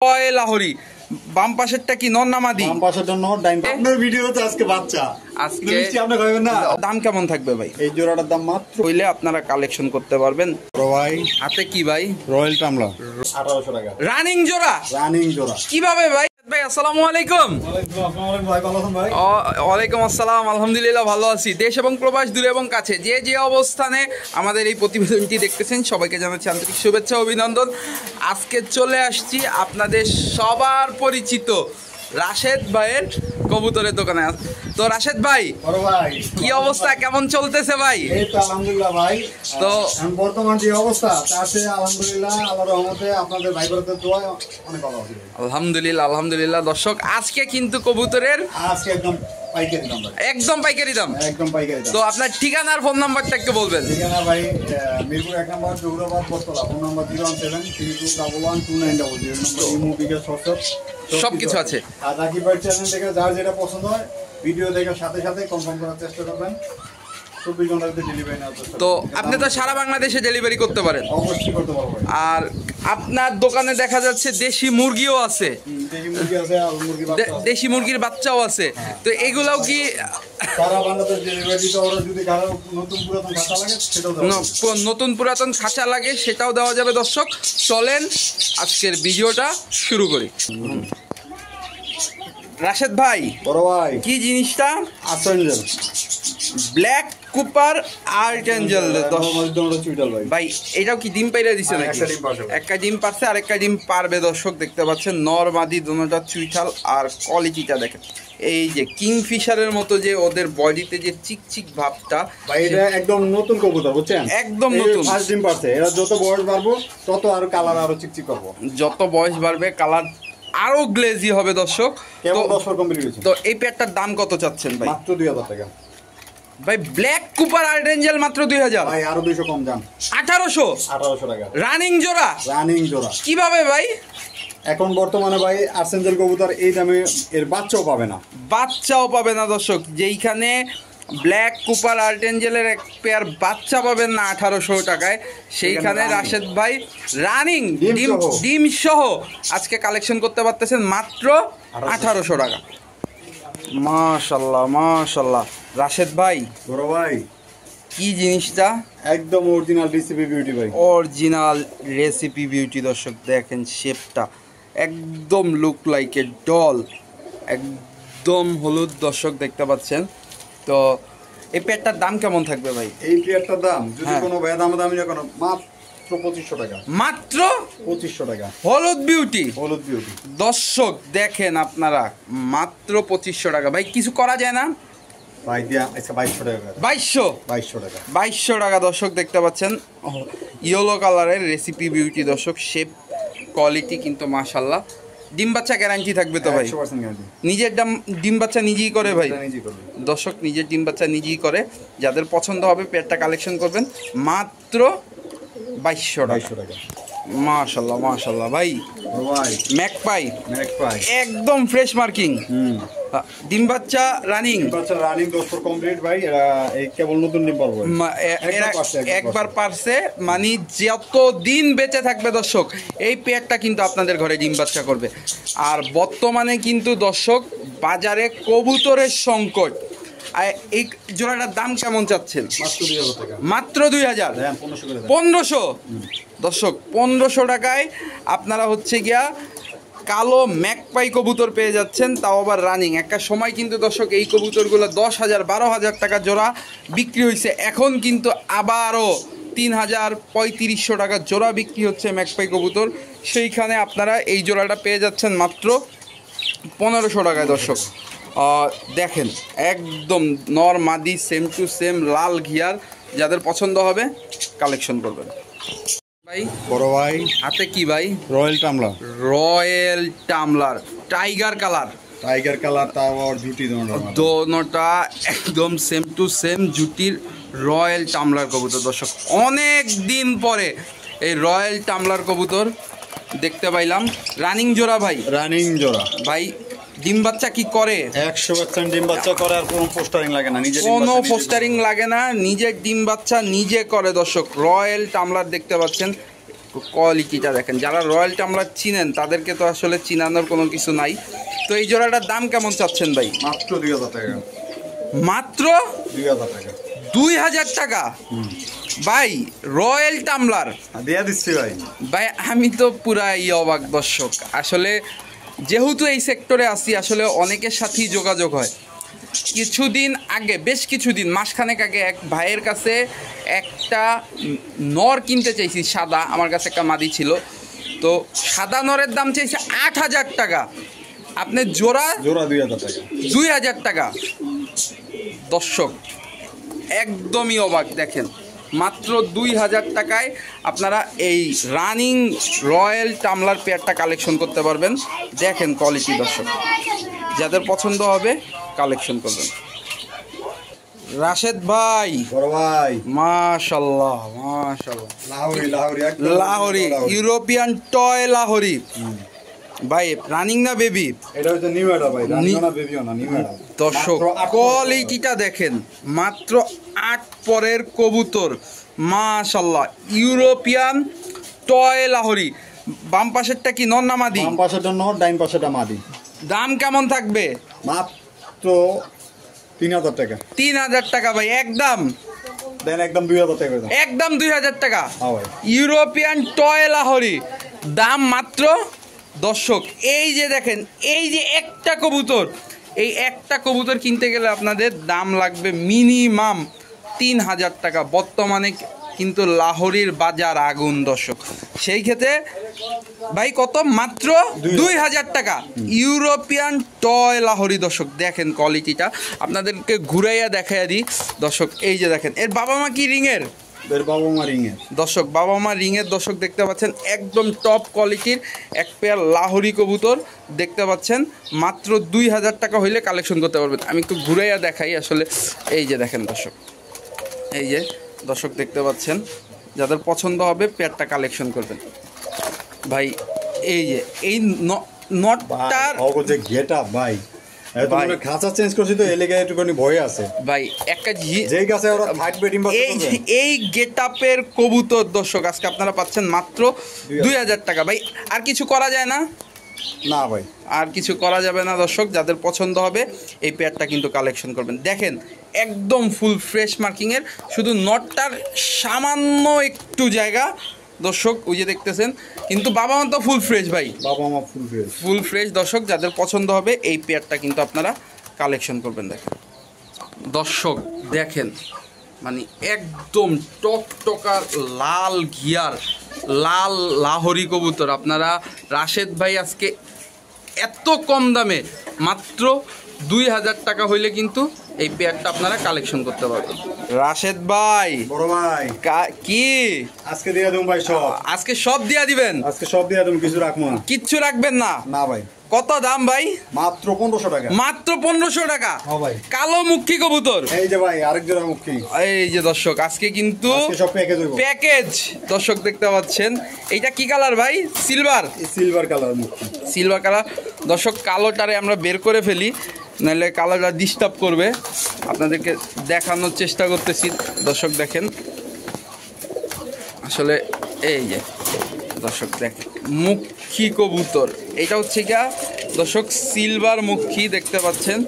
লাহোরি। বাম পাশেরটা কি নর না মাদি? বাম পাশেরটা নর, ডাইন আপনার ভিডিওতে আজকে বাচ্চা। আজকে আপনি কইবেন না দাম কেমন থাকবে ভাই? এই জোড়াটার দাম মাত্র কইলে আপনারা কালেকশন করতে পারবেন। ভাই হাতে কি ভাই? রয়্যাল টামলা 1800 টাকা রানিং জোড়া। রানিং জোড়া কিভাবে ভাই? ভাই আসসালামু আলাইকুম। ভাই ভালো আছেন ভাই? ওয়ালাইকুম আসসালাম, আলহামদুলিল্লাহ ভালো আছি। দেশ এবং প্রবাস দূরে এবং কাছে যে যে অবস্থানে আমাদের এই প্রতিবেদনটি দেখতেছেন সবাইকে জানাচ্ছি আন্তরিক শুভেচ্ছা অভিনন্দন। আজকে চলে আসছি আপনাদের সবার পরিচিত রাশেদ ভাইয়ের কবুতরের দোকানে। তো রাশেদ ভাই, ভাই কি অবস্থা, কেমন চলতেছে ভাই? এই তো আলহামদুলিল্লাহ ভাই। তো বর্তমান যে অবস্থা তাতে আলহামদুলিল্লাহ আল্লাহর রহমতে আপনাদের ভাই বোনদের দোয়া অনেক ভালো আছে। আলহামদুলিল্লাহ আলহামদুলিল্লাহ। দর্শক আজকে কিন্তু কবুতরের আজকে একদম পাইকারি দাম ভাই, একদম পাইকারি দাম। একদম পাইকারি দাম। তো আপনার ঠিকানা আর ফোন নাম্বারটা একটু বলবেন। ঠিকানা ভাই মিরপুর 1 নম্বর জহুরাবাদ বটতলা, ফোন নাম্বার 01732112900, ইমো বিকাশ সবকিছু আছে। আর রাকিব ভাই চ্যানেল থেকে যার যেটা পছন্দ হয় ভিডিও দেখার সাথে সাথে কনফার্ম করার চেষ্টা করবেন। 24 ঘন্টার ভিতরে ডেলিভারি নেওয়ার চেষ্টা করবেন। তো আপনি তো সারা বাংলাদেশে ডেলিভারি করতে পারেন। অবশ্যই করতে পারবো। আর আপনার দোকানে দেখা যাচ্ছে দেশি মুরগিও আছে, দেশি মুরগি আছে, আর মুরগি বাচ্চা আছে। দেশি মুরগির বাচ্চাও আছে। তো এগুলাও কি সারা বাংলাদেশ ডেলিভারি দিতে, ওরা যদি কারো নতুন পুরাতন খাতা লাগে সেটাও দেওয়া যাবে। নতুন পুরাতন খাঁচা লাগে সেটাও দেওয়া যাবে। দর্শক চলেন আজকের ভিডিওটা শুরু করি। রাশেদ ভাই, বড় ভাই কি জিনিসটা? Archangel black Cooper archangel. ভাই ভাই এটাও কি ডিম পাইরে দিছে নাকি? একটা ডিম পারছে। একটা ডিম পারছে আর একটা ডিম পারবে। দর্শক দেখতে পাচ্ছেন নর মাদি দুটোটা চুইঠাল। আর কোয়ালিটিটা দেখেন, এই যে কিংফিশারের মতো যে ওদের বডিতে যে চিকচিক ভাবটা, ভাই এটা একদম নতুন কবুতর বুঝছেন, একদম নতুন। ফার্স্ট ডিম পারছে। এরা যত বয়স বাড়বো তত আর কালার আরো চিকচিক করবো, যত বয়স বাড়বে কালার আরো গ্লেজি হবে। দর্শক কেমন 10 কমপ্লিট হয়েছে। তো এই পেয়ারটার দাম কত চাচ্ছেন ভাই? মাত্র 2000 টাকা ভাই ব্ল্যাক কুপার আর্চেঞ্জেল মাত্র 2000। ভাই আরো 200 কম যান, 1800 টাকা রানিং জোড়া। রানিং জোড়া কিভাবে ভাই? এখন বর্তমানে ভাই আর্চেঞ্জেল কবুতর এই দামে এর বাচ্চাও পাবে না, বাচ্চাও পাবে না। দর্শক যেইখানে ব্ল্যাক কুপার আর্চেঞ্জেলের এক পেয়ার বাচ্চা পাবেন না 1800 টাকায়, সেইখানে রাশেদ ভাই রানিং ডিম সহ আজকে কালেকশন করতে পারতেছেন মাত্র 1800 টাকা। মাশাল্লাহ মাশাল্লাহ। রাশেদ ভাই, বড় ভাই কি জিনিসটা? একদম অরিজিনাল রেসিপি বিউটি ভাই, অরিজিনাল রেসিপি বিউটি। দর্শক দেখেন শেপটা একদম লুক লাইক এ ডল, একদম হলুদ। দর্শক দেখতে পাচ্ছেন। তো এই পেয়ারটার দাম কেমন থাকবে ভাই? এই পেয়ারটার দাম যদি হ্যাঁ। কোনো ভাই দামি না কোনো মাত্র 2500 টাকা, মাত্র 2500 টাকা হলুদ বিউটি। হলুদ বিউটি দর্শক দেখেন আপনারা মাত্র 2500 টাকা। ভাই কিছু করা যায় না? ভাই দিয়া আচ্ছা 2200 টাকা, 2200 টাকা 2200 টাকা। দর্শক দেখতে পাচ্ছেন ইয়েলো কালারের রেসিপি বিউটি। দর্শক শেপ কোয়ালিটি কিন্তু মাশাল্লাহ। ডিম বাচ্চা গ্যারান্টি থাকবে তো ভাই? 100% গ্যারান্টি। নিজের ডিম বাচ্চা নিজেই করে ভাই? নিজেই করবে। দর্শক নিজের ডিম বাচ্চা নিজেই করে। যাদের পছন্দ হবে পেয়ারটা কালেকশন করবেন মাত্র 2200 টাকা। মাশাল্লাহ মাশাল্লাহ। ভাই ভাই ম্যাকপাই ম্যাকপাই একদম ফ্রেশ মার্কিং, ডিম বাচ্চা রানিং। বাচ্চা রানিং 10 কমপ্লিট ভাই। এরা এই কেবল নতুন ডিম পারবো, একবার পারছে মানে যত দিন বেঁচে থাকবে দর্শক এই পেয়ারটা কিন্তু আপনাদের ঘরে ডিম বাচ্চা করবে। আর বর্তমানে কিন্তু দর্শক বাজারে কবুতরের সংকট। এই জোড়াটার দাম কেমন চাচ্ছেন? মাত্র 2000 টাকা। মাত্র 2000। 1500। দর্শক 1500 টাকায় আপনারা হচ্ছে গিয়া কালো ম্যাকপাই কবুতর পেয়ে যাচ্ছেন, তাও আবার রানিং। একটা সময় কিন্তু দর্শক এই কবুতরগুলো 10,000 12,000 টাকা জোড়া বিক্রি হয়েছে। এখন কিন্তু আবারও 3000 3500 টাকা জোড়া বিক্রি হচ্ছে ম্যাকপাই কবুতর। সেইখানে আপনারা এই জোড়াটা পেয়ে যাচ্ছেন মাত্র 1500 টাকায়। দর্শক দেখেন একদম নর মাদি same to same Lal gear. যাদের পছন্দ হবে কালেকশন করবেন। ভাই বড় ভাই হাতে কি ভাই? রয়্যাল টামলা, রয়্যাল টামলার টাইগার কালার। টাইগার কালার তাও আর জুটি দোনোটা একদম সেম টু সেম জুটির রয়্যাল টামলার কবুতর। দর্শক অনেক দিন পরে এই রয়্যাল টামলার কবুতর দেখতে পাইলাম। রানিং জোড়া ভাই? রানিং জোড়া ভাই ডিম বাচ্চা কি করে? 100% ডিম বাচ্চা করে, আর কোনো পোস্টারিং লাগে না, নিজে কোনো পোস্টারিং লাগে না, নিজের ডিম বাচ্চা নিজে করে। দর্শক রয়্যাল টামলার দেখতে পাচ্ছেন কোয়ালিটিটা দেখেন, যারা রয়্যাল টামলার চিনেন তাদেরকে তো আসলে চিনানোর কোনো কিছু নাই। তো এই জোড়াটার দাম কেমন চাচ্ছেন ভাই? মাত্র 2000 টাকা। মাত্র 2000 টাকা। 2000 টাকা ভাই, রয়্যাল টামলার দিয়ে দিচ্ছি ভাই। ভাই আমি তো পুরাই অবাক দর্শক। আসলে যেহেতু এই সেক্টরে আছি, আসলে অনেকের সাথেই যোগাযোগ হয়। কিছুদিন আগে, বেশ কিছুদিন, মাসখানেক আগে এক ভাইয়ের কাছে একটা নর কিনতে চাইছি সাদা, আমার কাছে একটা মাদি ছিল। তো সাদা নরের দাম চাইছে 8000 টাকা, আপনি জোড়া 2000 টাকা। 2000 টাকা দর্শক, একদমই অবাক। দেখেন মাত্র 2000 টাকায় আপনারা এই রানিং রয়্যাল টামলার পেয়ারটা কালেকশন করতে পারবেন। দেখেন কোয়ালিটি দর্শক, যাদের পছন্দ হবে কালেকশন করবেন। রাশেদ ভাই, বড় ভাই, মাশাআল্লাহ মাশাআল্লাহ, লাহোরি, ইউরোপিয়ান টয় লাহোরি ভাই। রানিং না বেবি? এটা হচ্ছে নিউ অ্যাডা ভাই, রানিং না বেবিও না, নিউ অ্যাডা। দর্শক কোয়ালিটিটা দেখেন, মাত্র 8 পরের কবুতর, মাশাআল্লাহ। European toy Lahori. বাম পাশেরটা কি নর না মাদি? বাম পাশেরটা নর, ডাইন পাশেরটা মাদি। দাম কেমন থাকবে? মাত্র 3000 টাকা। 3000 টাকা ভাই, একদম দেন, একদম 2000 টাকা করে দেন। একদম 2000 টাকা। হ্যাঁ ভাই। ইউরোপিয়ান টয় লাহোরি, দাম মাত্র। দর্শক এই যে দেখেন, এই যে একটা কবুতর, এই একটা কবুতর কিনতে গেলে আপনাদের দাম লাগবে মিনিমাম 3000 টাকা। বর্তমানে কিন্তু লাহোরির বাজার আগুন দর্শক। সেই ক্ষেত্রে ভাই কত? মাত্র 2000 টাকা ইউরোপিয়ান টয় লাহোরি। দর্শক দেখেন কোয়ালিটিটা, আপনাদেরকে ঘুরাইয়া দেখাইয়া দিই দর্শক। এই যে দেখেন, এর বাবা মা কি রিংয়ের? বাবা মা রিংয়ের দর্শক, বাবা মা রিংয়ের। দর্শক দেখতে পাচ্ছেন একদম টপ কোয়ালিটির এক পেয়ার লাহোরি কবুতর দেখতে পাচ্ছেন। মাত্র 2000 টাকা হইলে কালেকশন করতে পারবেন। আমি একটু ঘুরাইয়া দেখাই আসলে। এই যে দেখেন দর্শক, এই যে দর্শক দেখতে পাচ্ছেন, যাদের পছন্দ হবে পেয়ারটা কালেকশন করবেন ভাই। এই যে এই নটটার যে গেটআপ ভাই, এত মানে খাঁচা চেঞ্জ করছি তো এলাকা একটুখানি ভয় আছে ভাই। একটা যেই গাছে ওরা থাকবে ডিম বাচ্চা করবে। এই গেটআপের কবুতর দর্শক আজকে আপনারা পাচ্ছেন মাত্র 2000 টাকা ভাই। আর কিছু করা যায় না? না ভাই, আর কিছু করা যাবে না দর্শক। যাদের পছন্দ হবে এই পেয়ারটা কিন্তু কালেকশন করবেন। দেখেন একদম ফুল ফ্রেশ মার্কিংয়ের, শুধু নটটার সামান্য একটু জায়গা দর্শক ওই যে দেখতেছেন, কিন্তু বাবা মা তো ফুল ফ্রেশ ভাই, বাবা মা ফুল ফ্রেশ। ফুল ফ্রেশ দর্শক। যাদের পছন্দ হবে এই পেয়ারটা কিন্তু আপনারা কালেকশন করবেন। দেখেন দর্শক, দেখেন মানে একদম টকটকা লাল ঘিয়ার লাল লাহোরি কবুতর। আপনারা রাশেদ ভাই আজকে এত কম দামে মাত্র 2000 টাকা হইলে কিন্তু এই পেয়ারটা আপনারা কালেকশন করতে পারবেন। রাশেদ ভাই, বড় ভাই, কি আজকে দিয়ে দেবো ভাই সব? আজকে সব দিয়া দিবেন? আজকে সব দিয়ে দেবো, কিছু রাখবো না। কিচ্ছু রাখবেন না? না ভাই। কত দাম ভাই? মাত্র 1500 টাকা। মাত্র 1500 টাকা? হ্যাঁ ভাই। কালো মুখী কবুতর, এই যে ভাই আরেক জোড়া মুখী। এই যে দর্শক আজকে কিন্তু সব প্যাকেজ হইব। প্যাকেজ দর্শক দেখতে পাচ্ছেন। এইটা কি কালার ভাই? সিলভার? সিলভার কালার মুখী। সিলভার কালার দর্শক। কালোটারে আমরা বের করে ফেলি, নাহলে কালারটা ডিস্টার্ব করবে। আপনাদেরকে দেখানোর চেষ্টা করতেছি দর্শক। দেখেন আসলে এই যে দর্শক দেখেন মুখী কবুতর, এটা হচ্ছে গিয়া দর্শক সিলভার মুখী দেখতে পাচ্ছেন।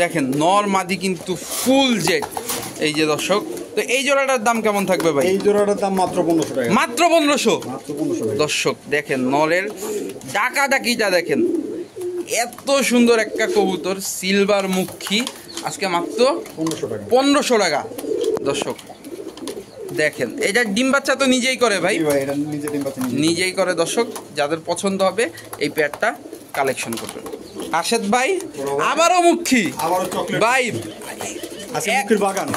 দেখেন নর মাদি কিন্তু ফুল জেড। এই যে দর্শক, তো এই জোড়াটার দাম কেমন থাকবে ভাই? এই জোড়াটার দাম মাত্র 1500 টাকা। মাত্র 1500? মাত্র 1500 টাকা। দর্শক দেখেন নরের ডাকাডাকিটা দেখেন, এত সুন্দর একটা কবুতর সিলভার মুখী আজকে মাত্র 1500 টাকা। 1500 টাকা দর্শক দেখেন। এটা ডিম বাচ্চা তো নিজেই করে ভাই? ভাই এটা নিজে ডিম বাচ্চা নিজেই করে দর্শক। যাদের পছন্দ হবে এই পেয়ারটা কালেকশন করবেন। রাশেদ ভাই আবারও মুখী, আবারও চকলেট ভাই আজকে মুখীর বাগান।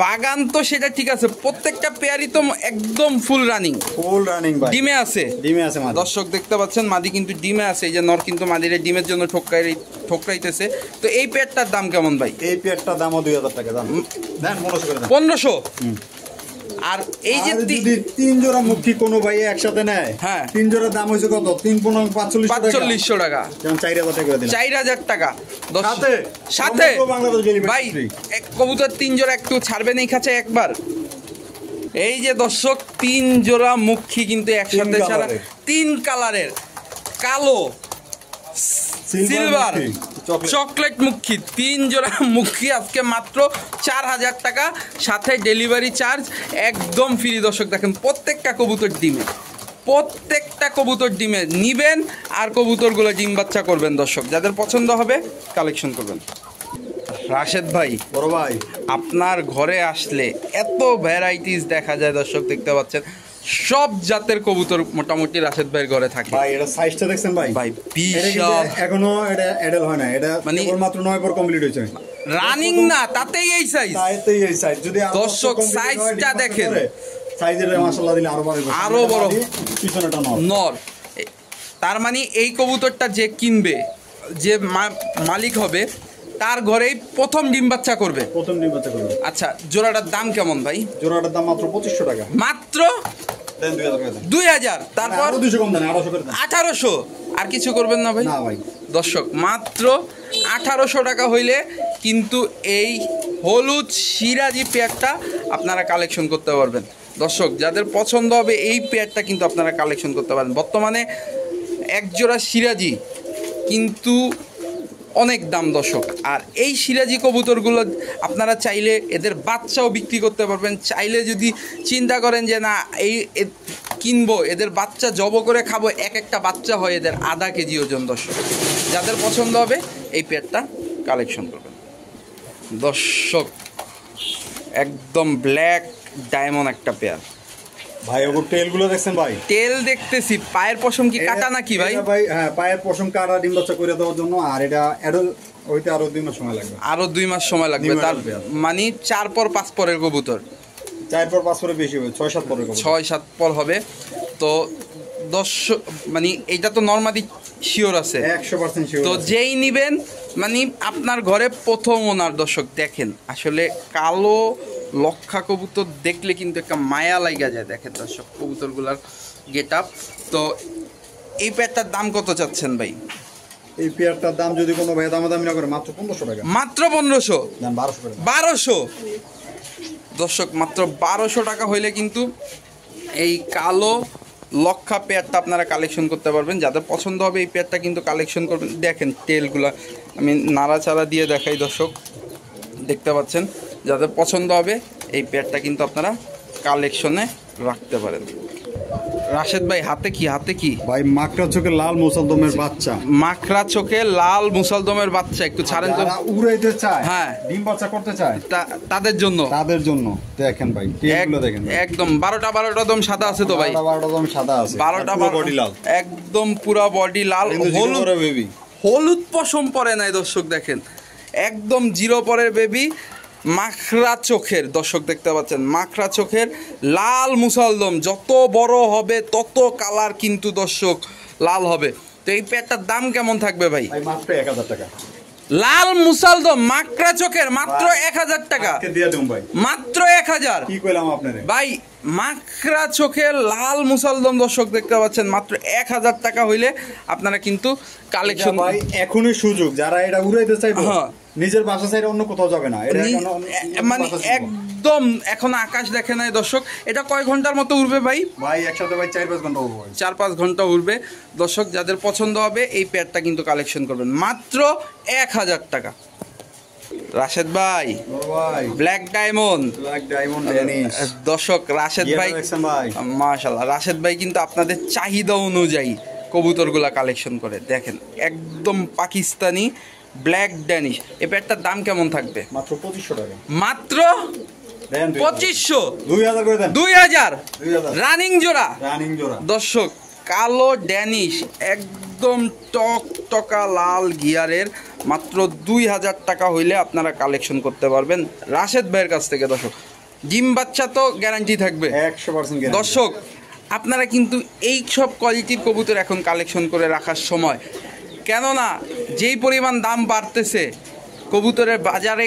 বাগান তো সেটা ঠিক আছে, প্রত্যেকটা পেয়ারই তো একদম ফুল রানিং। ফুল রানিং ভাই। ডিমে আছে? ডিমে আছে মাদি। দর্শক দেখতে পাচ্ছেন মাদি কিন্তু ডিমে আছে। এই যে নর কিন্তু মাদিরে ডিমের জন্য ঠোকরাইতেছে। তো এই পেয়ারটার দাম কেমন ভাই? এই পেয়ারটার দামও 2000 টাকা দাম। দেন 1500 করে দেন। 1500? আর এই যে যদি 3 জোড়া মুখী কোনো ভাই একসাথে নেয়, হ্যাঁ 3 জোড়ার দাম হইছে কত? 3 15 4500 টাকা। 4500 টাকা। যেমন 4000 টাকা করে দিন। 4000 টাকা সাথে সাথে বাংলাদেশ ডেলিভারি ভাই। এক কবুতর 3 জোড়া একটু ছাড়বেন এই খাঁচায় একবার? এই যে দর্শক 3 জোড়া মুখী কিন্তু একসাথে ছাড়া 3 কালারের কালো সিলভার চকলেট মুখী 3 জোড়া মুখী আজকে মাত্র 4000 টাকা, সাথে ডেলিভারি চার্জ একদম ফ্রি। দর্শক দেখেন প্রত্যেকটা কবুতর ডিমে নিবেন আর কবুতরগুলো ডিম বাচ্চা করবেন। দর্শক যাদের পছন্দ হবে কালেকশন করবেন। রাশেদ ভাই, বড় ভাই, আপনার ঘরে আসলে এত ভ্যারাইটিস দেখা যায়। দর্শক দেখতে পাচ্ছেন সব জাতের কবুতর মোটামুটি রাশেদ ভাইয়ের ঘরে থাকে। ভাই এটা সাইজটা দেখছেন ভাই? ভাই বিশাল, এখনো এটা অ্যাডাল্ট হয় না, এটা মানে মাত্র 9 পর কমপ্লিট হয়েছে, রানিং না, তাতেই এই সাইজ। যদি দর্শক সাইজটা দেখেন, সাইজের মাশাআল্লাহ দিলে আরো বড় পিছনেটা নর। তার মানে এই কবুতরটা যে কিনবে, যে মালিক হবে, তার ঘরেই প্রথম ডিম বাচ্চা করবে। আচ্ছা, জোড়াটার দাম কেমন ভাই? জোড়াটার দাম মাত্র 2500 টাকা। মাত্র 2000। তারপর 1800। আর কিছু করবেন না ভাই? না ভাই। দর্শক মাত্র 1800 টাকা হইলে কিন্তু এই হলুদ সিরাজি পেয়ারটা আপনারা কালেকশন করতে পারবেন। দর্শক যাদের পছন্দ হবে এই পেয়ারটা কিন্তু আপনারা কালেকশন করতে পারেন। বর্তমানে এক জোড়া সিরাজি কিন্তু অনেক দাম দর্শক। আর এই সিরাজি কবুতরগুলো আপনারা চাইলে এদের বাচ্চাও বিক্রি করতে পারবেন। চাইলে যদি চিন্তা করেন যে না এই কিনবো, এদের বাচ্চা জব করে খাবো, একটা বাচ্চা হয় এদের আধা কেজি ওজন। দর্শক যাদের পছন্দ হবে এই পেয়ারটা কালেকশন করবেন। দর্শক একদম ব্ল্যাক ডায়মন্ড একটা পেয়ার ভাই। ওর টেলগুলো দেখছেন ভাই? টেল দেখতেছি। পায়ের পশম কি কাটা নাকি ভাই? ভাই হ্যাঁ, পায়ের পশম কাটা ডিম বাচ্চা করে দেওয়ার জন্য। আর এটা ওইতে আরো 2 মাস সময় লাগবে। আরো 2 মাস সময় লাগবে। তার মানে 4 পর 5 পরের কবুতর। 4 পর 5 পরে বেশি হবে, 6-7 পরের কবুতর। 6-7 পর হবে। তো মানে এটা তো নরমালি শিওর আছে, 100% শিওর। তো যেই নিবেন মানে আপনার ঘরে প্রথম ওনার। দর্শক দেখেন আসলে কালো লক্ষা কবুতর দেখলে কিন্তু একটা মায়া লাগা যায়। দেখেন দর্শক কবুতরগুলার গেট আপ। তো এই পেয়ারটার দাম কত চাচ্ছেন ভাই? এই পেয়ারটার দাম যদি কোনো ভাই দামাদামি না করে মাত্র 1500 টাকা। মাত্র 1500? দাম 1200 টাকা। 1200। দর্শক মাত্র 1200 টাকা হইলে কিন্তু এই কালো লক্ষা পেয়ারটা আপনারা কালেকশন করতে পারবেন। যাদের পছন্দ হবে এই পেয়ারটা কিন্তু কালেকশন করবেন। দেখেন টেলগুলা আমি নাড়াচাড়া দিয়ে দেখাই। দর্শক দেখতে পাচ্ছেন, যাদের পছন্দ হবে এই পেয়ারটা কিন্তু আপনারা কালেকশনে রাখতে পারেন। রাশেদ ভাই হাতে কি ভাই? মাকড়া চোখে লাল মুসালদমের বাচ্চা। মাকড়া চোখে লাল মুসালদমের বাচ্চা। একটু ছাড়েন তো। উড়াইতে চায়, হ্যাঁ, ডিম বাচ্চা করতে চায়, তাদের জন্য দেখেন ভাই টেলগুলো দেখেন। একদম 12টা দম সাদা আছে তো ভাই? 12টা দম সাদা আছে। 12টা বডি লাল, একদম পুরো বডি লাল। হলুদ পশম পরে নাই। দর্শক দেখেন একদম 0 পরের বেবি, মাখরা চোখের। দর্শক দেখতে পাচ্ছেন মাখরা চোখের লাল মুসালদম। যত বড় হবে তত কালার কিন্তু দর্শক লাল হবে। তো এই পেয়ারটার দাম কেমন থাকবে ভাই? মাত্র 1000 টাকা। লাল মুসালদম মাকড়া চোখের মাত্র 1000 টাকা। মাত্র 1000। কি কইলাম আপনারে ভাই? মাকড়া চোখের লাল মুসালদম দর্শক দেখতে পাচ্ছেন মাত্র 1000 টাকা হইলে আপনারা কিন্তু কালেকশন। ভাই এখনই সুযোগ, যারা এটা উড়াইতে চাইবে নিজের বাসা চাইলে অন্য কোথাও যাবে না। এটা মানে একদম এখন আকাশ দেখে নাই দর্শক। এটা কয় ঘন্টার মতো উড়বে ভাই? ভাই একসাথে ভাই 4-5 ঘন্টা উড়বে। 4-5 ঘন্টা উড়বে। দর্শক যাদের পছন্দ হবে এই পেয়ারটা কিন্তু কালেকশন করবেন মাত্র 1000 টাকা। রাশেদ ভাই, ব্ল্যাক ডায়মন্ড ড্যানিশ। দর্শক রাশেদ ভাই মাশাআল্লাহ, রাশেদ ভাই কিন্তু আপনাদের চাহিদা অনুযায়ী কবুতরগুলা কালেকশন করে। দেখেন একদম পাকিস্তানি ব্ল্যাক ড্যানিশ। এই পেয়ারটার দাম কেমন থাকবে? মাত্র 2500 টাকা। মাত্র 2500? 2000 রানিং জোড়া। দর্শক কালো ড্যানিশ একদম টকটকা লাল গিয়ারের মাত্র 2000 টাকা হইলে আপনারা কালেকশন করতে পারবেন রাশেদ ভাইয়ের কাছ থেকে। দর্শক ডিম বাচ্চা তো গ্যারান্টি থাকবে 100%। দর্শক আপনারা কিন্তু এই সব কোয়ালিটির কবুতর এখন কালেকশন করে রাখার সময়, কেননা যেই পরিমাণ দাম বাড়তেছে কবুতরের বাজারে,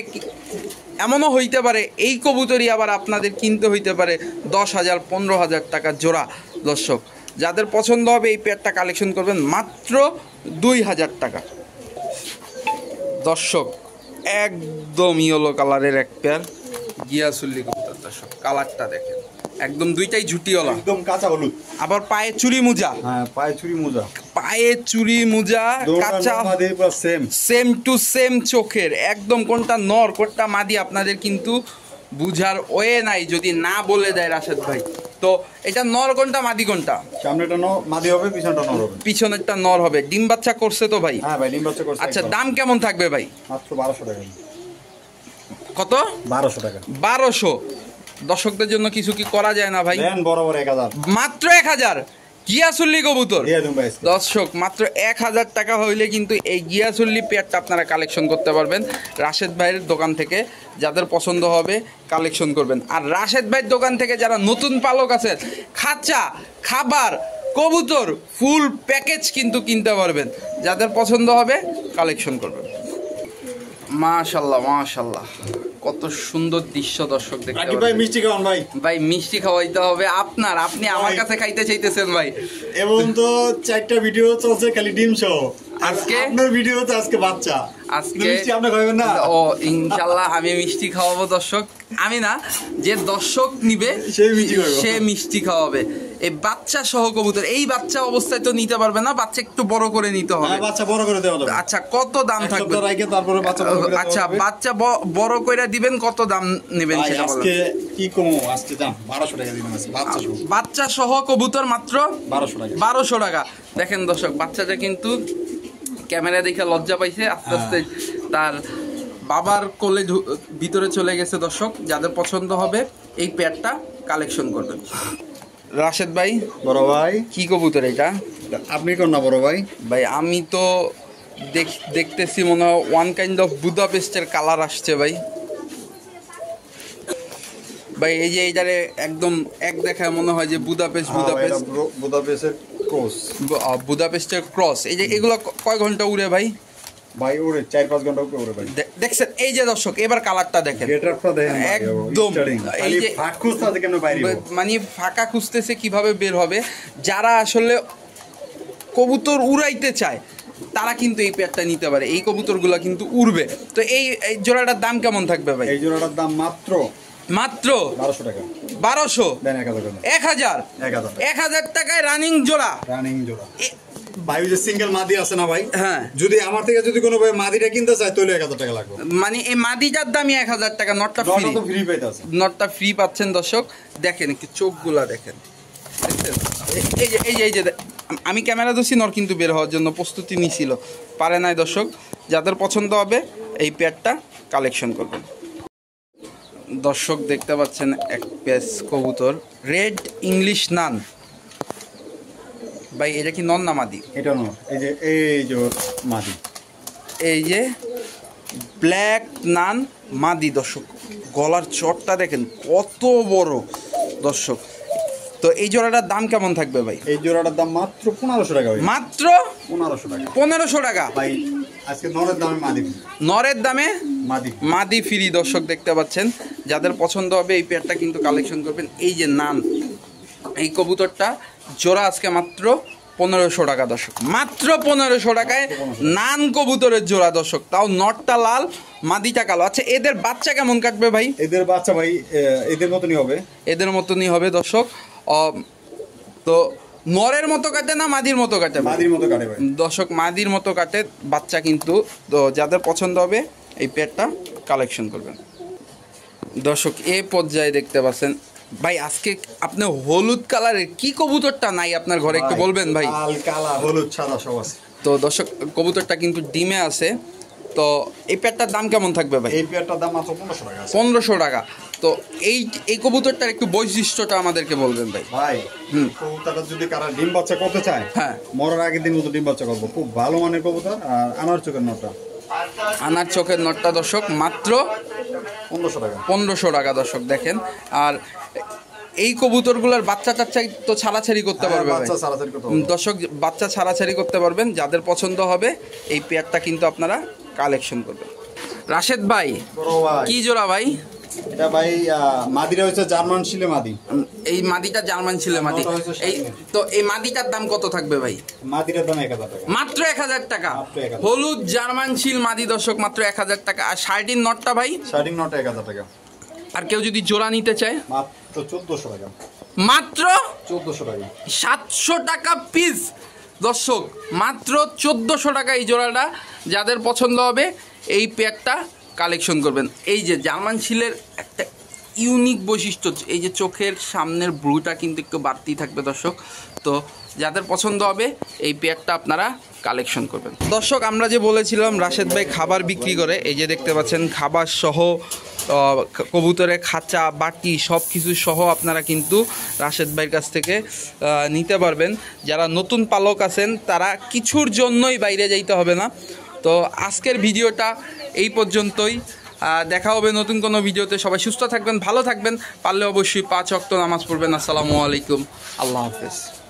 এমনও হইতে পারে এই কবুতরই আবার আপনাদের কিনতে হইতে পারে 10,000 15,000 টাকা জোড়া। দর্শক যাদের পছন্দ হবে এই পেয়ারটা কালেকশন করবেন মাত্র 2000 টাকা। দর্শক একদম ইয়েলো কালারের এক পেয়ার গিয়াসুল্লি কবুতর। দর্শক কালারটা দেখেন একদম দুইটাই ঝুটিওয়ালা, একদম কাঁচা হলুদ। আবার পায়ে চুরি মোজা। হ্যাঁ, পায়ে চুরি মোজা, পায়ে চুরি মোজা, কাঁচা, সেম টু সেম চোখের, একদম কোনটা নর কোনটা মাদি আপনাদের কিন্তু বুঝার ওয়ে নাই যদি না বলে দেয় রাশেদ ভাই। তো এটা নর কোনটা মাদি কোনটা? সামনেটা মাদি হবে, পিছনটা নর হবে। পিছনেরটা নর হবে। ডিম বাচ্চা করছে তো ভাই? হ্যাঁ ভাই, ডিম বাচ্চা করছে। আচ্ছা, দাম কেমন থাকবে ভাই? মাত্র 1200 টাকা। কত? 1200 টাকা। 1200। দর্শকদের জন্য কিছু কি করা যায় না ভাই? দেন বরাবর 1000। মাত্র 1000 গিয়াসুল্লি কবুতর। দর্শক মাত্র 1000 টাকা হইলে কিন্তু এই গিয়াসুল্লি পেয়ারটা আপনারা কালেকশন করতে পারবেন রাশেদ ভাইয়ের দোকান থেকে। যাদের পছন্দ হবে কালেকশন করবেন। আর রাশেদ ভাইয়ের দোকান থেকে যারা নতুন পালক আছে, খাঁচা, খাবার, কবুতর ফুল প্যাকেজ কিন্তু কিনতে পারবেন। যাদের পছন্দ হবে কালেকশন করবেন। মাশাআল্লাহ মাশাআল্লাহ, কত সুন্দর দৃশ্য দর্শক দেখতে পাচ্ছেন। ভাই মিষ্টি খাওয়ান ভাই। ভাই মিষ্টি খাওয়াইতে হবে আপনার, আপনি আমার কাছে খাইতে চাইতেছেন ভাই। এবং তো 4টা ভিডিও চলছে খালি ডিম সহ, আজকে আপনার ভিডিও তো আজকে বাচ্চা। আজকে মিষ্টি আপনি খাবেন না? ও ইনশাআল্লাহ আমি মিষ্টি খাওয়াবো দর্শক। আমি না, যে দর্শক নিবে সে মিষ্টি খাওয়াবে। এই বাচ্চা সহ কবুতর, এই বাচ্চা অবস্থায় তো নিতে পারবে না, বাচ্চা একটু বড় করে নিতে হবে। বাচ্চা বড় করে দেওয়া যাবে। আচ্ছা, কত দাম থাকবে? তারপরে বাচ্চা বড় করে। আচ্ছা, বাচ্চা বড় করে দিবেন, কত দাম নেবেন সেটা বলেন। আজকে কি কমো, আজকে দাম 1200 টাকা দিবেন। বাচ্চা সহ, বাচ্চা সহ কবুতর মাত্র 1200 টাকা। 1200 টাকা। দেখেন দর্শক, বাচ্চাটা কিন্তু ক্যামেরা দেখে লজ্জা পাইছে, আস্তে আস্তে তার বাবার কোলে ভিতরে চলে গেছে। দর্শক যাদের পছন্দ হবে এই পেয়ারটা কালেকশন করবেন। রাশেদ ভাই, বড় ভাই, কি কবুতর এটা? আপনি কোন না বড় ভাই? ভাই আমি তো দেখতেছি মনে হয় ওয়ান কাইন্ড অফ বুদাপেস্টের কালার আসছে ভাই। ভাই এই যে এইটারে একদম এক দেখায় মনে হয় যে বুদাপেস্টের ক্রস, বুদাপেস্টের ক্রস। এই যে এগুলো কয় ঘন্টা উড়ে ভাই? ভাই ওরে 4-5 ঘন্টা উড়ে ভাই। দেখছেন এই যে দর্শক, এবার কালারটা দেখেন, একদম এই যে মানে ফাঁকা খুঁজতেছে কিভাবে বের হবে। যারা আসলে কবুতর উড়াইতে চায় তারা কিন্তু এই পেয়ারটা নিতে পারে। এই কবুতরগুলো কিন্তু উড়বে। তো এই জোড়াটার দাম কেমন থাকবে ভাই? এই জোড়াটার দাম মাত্র 1200 টাকা। 1200 দেন 1000 টাকায় রানিং জোড়া। ভাই ওই যে সিঙ্গেল মাদি আছে না ভাই? হ্যাঁ, যদি আমার থেকে যদি কোনো ভাই মাদিটা কিনতে চায় তাহলে 1000 টাকা লাগবে। মানে এই মাদিটার দামই 1000 টাকা। নটটা ফ্রি পাইতাছে, নটটা ফ্রি পাচ্ছেন দর্শক। দেখেন একটু চোখগুলা দেখেন, এই যে আমি ক্যামেরা ধরছি, নর কিন্তু বের হওয়ার জন্য প্রস্তুতি নিছিল, পারে নাই দর্শক। যাদের পছন্দ হবে এই পেয়ারটা কালেকশন করবেন। দর্শক দেখতে পাচ্ছেন এক পেস কবুতর, রেড ইংলিশ নান। ভাই এটা কি নন না মাদি? এটা নন। এই যে মাদি, এই যে ব্ল্যাক নান মাদি। দর্শক গলার চটটা দেখেন কত বড় দর্শক। তো এই জোড়াটার দাম কেমন থাকবে ভাই? এই জোড়াটার দাম মাত্র 1500 টাকা। মাত্র 1500 টাকা। 1500 টাকা ভাই আজকে নরের দামে মাদি, নরের দামে মাদি ফ্রি। দর্শক দেখতে পাচ্ছেন, যাদের পছন্দ হবে এই পেয়ারটা কিন্তু কালেকশন করবেন। এই যে নান, এই কবুতরটা জোড়া আজকে মাত্র 1500 টাকা দর্শক। মাত্র 1500 টাকায় নান কবুতরের জোড়া দর্শক, তাও নটটা লাল মাদিটা কালো। আচ্ছা এদের বাচ্চা কেমন কাটবে ভাই? এদের বাচ্চা ভাই এদের মতনই হবে, এদের মতনই হবে দর্শক। তো নরের মতো কাটে না মাদির মতো কাটে? মাদির মতো কাটে ভাই দর্শক, মাদির মতো কাটে বাচ্চা কিন্তু। তো যাদের পছন্দ হবে এই পেয়ারটা কালেকশন করবেন। দর্শক এ পর্যায়ে দেখতে পাচ্ছেন ভাই, আজকে আপনি হলুদ কালারের কি কবুতরটা নাই আপনার ঘরে একটু বলবেন ভাই? লাল, কালা, হলুদ, সাদা সব আছে। তো দর্শক কবুতরটা কিন্তু ডিমে আছে। তো এই পেয়ারটার দাম কেমন থাকবে ভাই? এই পেয়ারটার দাম মাত্র 1500 টাকা। 1500 টাকা। তো এই কবুতরটার একটু বৈশিষ্ট্যটা আমাদেরকে বলবেন ভাই। ভাই কবুতরটা যদি কারা ডিম বাচ্চা করতে চায়, হ্যাঁ, মরার আগের দিন মতো ডিম বাচ্চা করবো। খুব ভালো মানের কবুতর। আর আনার চোখের নটটা, আনার চোখের নটটা দর্শক মাত্র 1500 টাকা। 1500 টাকা দর্শক দেখেন। আর এই কবুতরগুলোর বাচ্চা টাচ্চা তো ছাড়াছাড়ি করতে পারবে দর্শক, বাচ্চা ছাড়াছাড়ি করতে পারবেন। যাদের পছন্দ হবে এই পেয়ারটা কিন্তু আপনারা কালেকশন করবেন। রাশেদ ভাই, কি জোড়া ভাই এটা? ভাই মাদিটা হচ্ছে জার্মান শিলে মাদি। এই মাদিটা জার্মান শিলে মাদি। এই তো এই মাদিটার দাম কত থাকবে ভাই? মাদিটার দাম 1000 টাকা। মাত্র 1000 টাকা। হলুদ জার্মান শিল মাদি দর্শক মাত্র 1000 টাকা। আর শার্টিন নটটা ভাই? শার্টিন নটটা 1000 টাকা। আর কেউ যদি জোড়া নিতে চায় মাত্র 1400 টাকা, মাত্র 1400 টাকা, 700 টাকা পিস। দর্শক মাত্র 1400 টাকা এই জোড়াটা। যাদের পছন্দ হবে এই প্যাকটা কালেকশন করবেন। এই যে জার্মান শিলের একটা ইউনিক বৈশিষ্ট্য, এই যে চোখের সামনের ব্রুটা কিন্তু একটু বাড়তি থাকবে দর্শক। তো যাদের পছন্দ হবে এই প্যাকটা আপনারা কালেকশন করবেন। দর্শক আমরা যে বলেছিলাম রাশেদ ভাই খাবার বিক্রি করে, এই যে দেখতে পাচ্ছেন খাবার সহ কবুতরের খাঁচা বাটি সব কিছু সহ আপনারা কিন্তু রাশেদ ভাইয়ের কাছ থেকে নিতে পারবেন। যারা নতুন পালক আছেন তারা কিছুর জন্যই বাইরে যাইতে হবে না। তো আজকের ভিডিওটা এই পর্যন্তই, দেখা হবে নতুন কোনো ভিডিওতে। সবাই সুস্থ থাকবেন, ভালো থাকবেন, পারলে অবশ্যই 5 ওয়াক্ত নামাজ পড়বেন। আসসালামু আলাইকুম, আল্লাহ হাফেজ।